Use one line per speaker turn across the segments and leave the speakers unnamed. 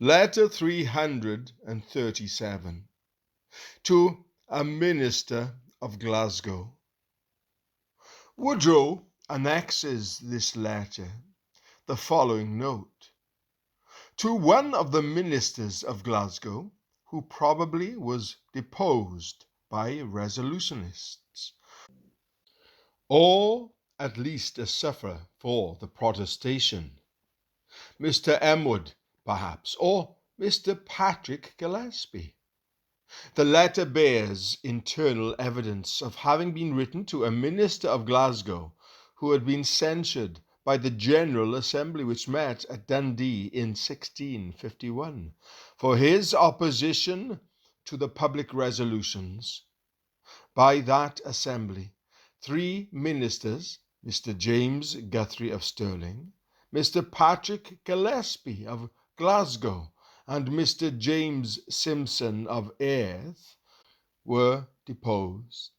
Letter 337 to a minister of Glasgow. Woodrow annexes this letter the following note: to one of the ministers of Glasgow, who probably was deposed by resolutionists, or at least a sufferer for the protestation, Mr. Emwood, perhaps, or Mr. Patrick Gillespie. The letter bears internal evidence of having been written to a minister of Glasgow who had been censured by the General Assembly which met at Dundee in 1651 for his opposition to the public resolutions. By that assembly, 3 ministers, Mr. James Guthrie of Stirling, Mr. Patrick Gillespie of Glasgow, and Mr. James Simpson of Airth, were deposed,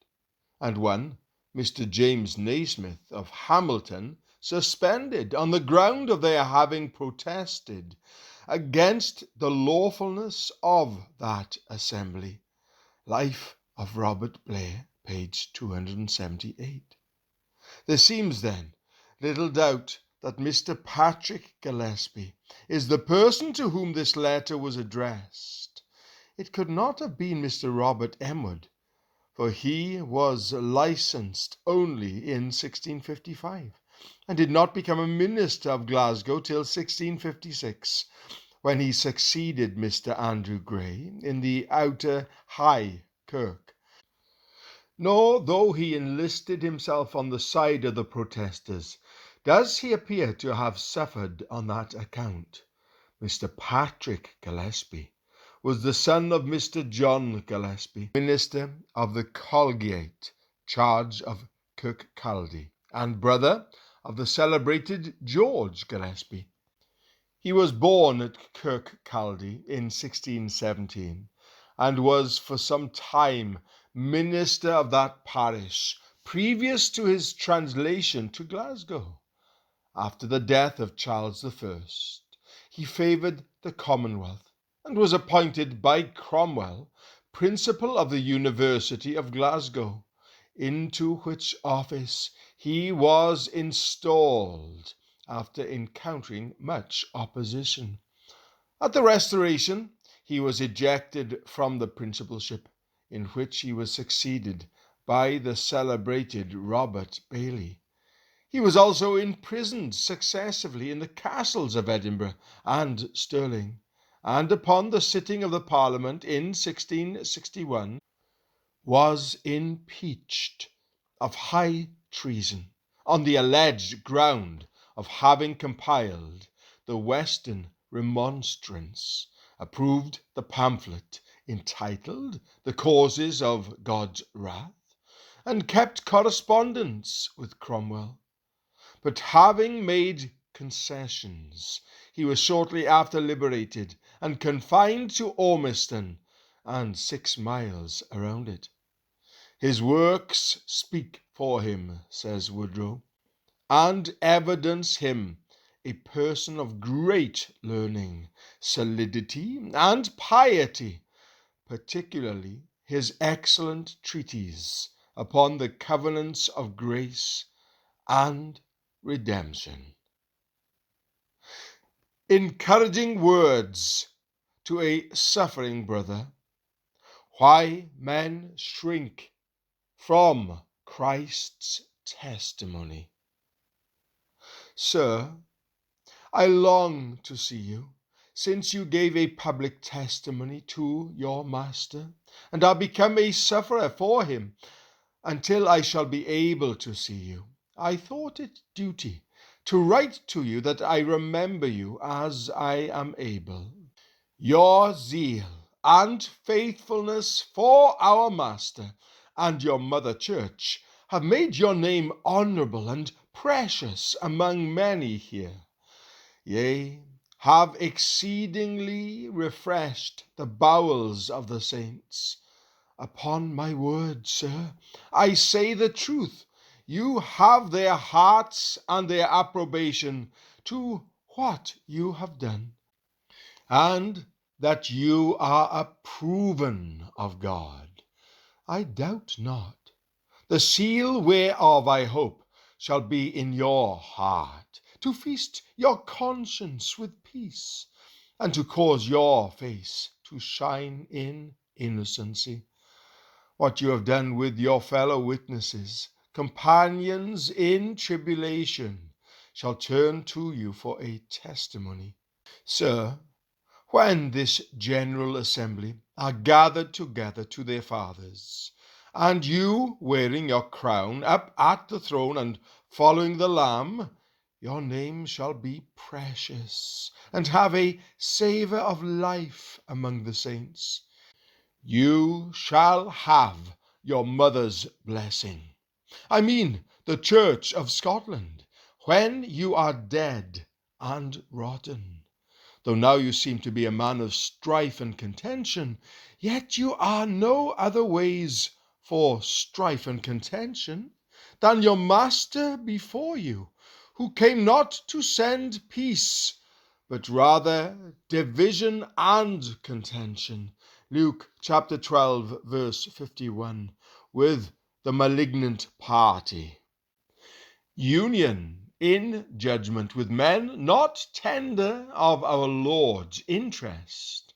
and one, Mr. James Naismith of Hamilton, suspended on the ground of their having protested against the lawfulness of that assembly. Life of Robert Blair, page 278. There seems, then, little doubt that Mr. Patrick Gillespie is the person to whom this letter was addressed. It could not have been Mr. Robert Emwood, for he was licensed only in 1655, and did not become a minister of Glasgow till 1656, when he succeeded Mr. Andrew Gray in the Outer High Kirk. Nor, though he enlisted himself on the side of the protesters, does he appear to have suffered on that account. Mr. Patrick Gillespie was the son of Mr. John Gillespie, minister of the Colgate, charge of Kirkcaldy, and brother of the celebrated George Gillespie. He was born at Kirkcaldy in 1617, and was for some time minister of that parish previous to his translation to Glasgow. After the death of Charles I, he favoured the Commonwealth, and was appointed by Cromwell principal of the University of Glasgow, into which office he was installed after encountering much opposition. At the Restoration, he was ejected from the principalship, in which he was succeeded by the celebrated Robert Bailey. He was also imprisoned successively in the castles of Edinburgh and Stirling, and upon the sitting of the Parliament in 1661 was impeached of high treason on the alleged ground of having compiled the Western Remonstrance, approved the pamphlet entitled The Causes of God's Wrath, and kept correspondence with Cromwell. But having made concessions, he was shortly after liberated and confined to Ormiston and 6 miles around it. His works speak for him, says Woodrow, and evidence him a person of great learning, solidity, and piety, particularly his excellent treatise upon the covenants of grace and redemption. Encouraging words to a suffering brother. Why men shrink from Christ's testimony. Sir, I long to see you, since you gave a public testimony to your Master, and are become a sufferer for him, until I shall be able to see you. I thought it duty to write to you that I remember you as I am able. Your zeal and faithfulness for our Master and your Mother Church have made your name honourable and precious among many here. Yea, have exceedingly refreshed the bowels of the saints. Upon my word, sir, I say the truth. You have their hearts and their approbation to what you have done. and that you are approven of God. I doubt not. The seal whereof I hope shall be in your heart, to feast your conscience with peace, and to cause your face to shine in innocency. What you have done with your fellow witnesses, companions in tribulation, shall turn to you for a testimony. Sir, when this general assembly are gathered together to their fathers, and you, wearing your crown, up at the throne and following the Lamb, your name shall be precious, and have a savour of life among the saints. You shall have your mother's blessing. I mean the Church of Scotland, when you are dead and rotten. Though now you seem to be a man of strife and contention, yet you are no other ways for strife and contention than your master before you, who came not to send peace, but rather division and contention. Luke chapter 12, verse 51, with the malignant party. Union in judgment with men not tender of our Lord's interest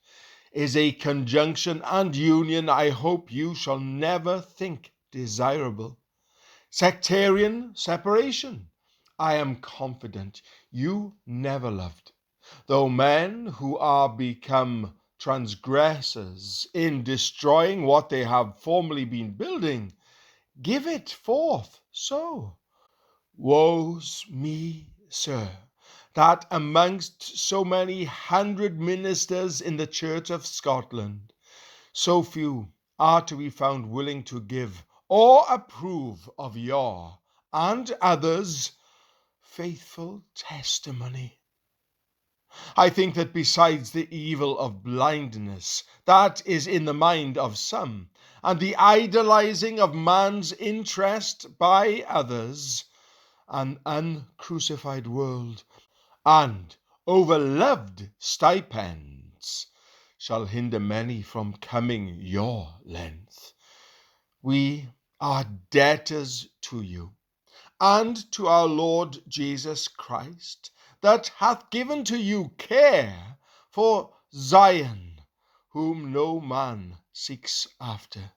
is a conjunction and union I hope you shall never think desirable. Sectarian separation, I am confident you never loved, though men who are become transgressors in destroying what they have formerly been building give it forth so. Woe's me, sir, that amongst so many hundred ministers in the Church of Scotland, so few are to be found willing to give or approve of your and others' faithful testimony. I think that besides the evil of blindness that is in the mind of some, and the idolizing of man's interest by others, an uncrucified world and overloved stipends shall hinder many from coming your length. We are debtors to you and to our Lord Jesus Christ, that hath given to you care for Zion, whom no man seeks after.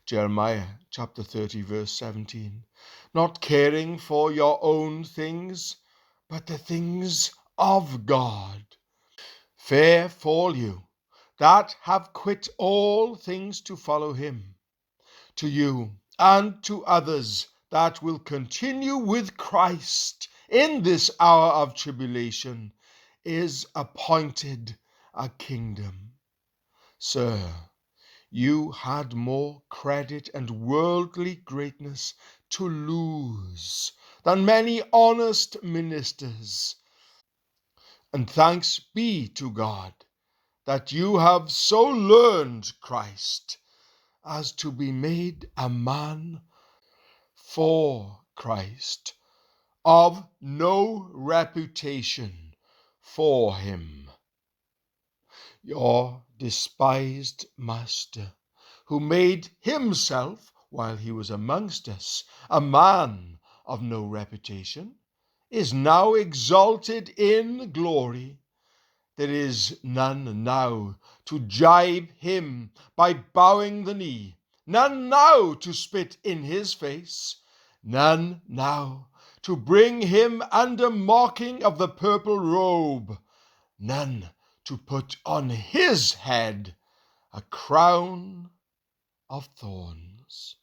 Jeremiah chapter 30, verse 17. Not caring for your own things, but the things of God. Fair fall you that have quit all things to follow him. To you and to others that will continue with Christ in this hour of tribulation is appointed a kingdom. Sir, you had more credit and worldly greatness to lose than many honest ministers. And thanks be to God that you have so learned Christ as to be made a man for Christ, of no reputation for him. Your despised master, who made himself, while he was amongst us, a man of no reputation, is now exalted in glory. There is none now to jibe him by bowing the knee, none now to spit in his face, none now to bring him under mocking of the purple robe, none to put on his head a crown of thorns.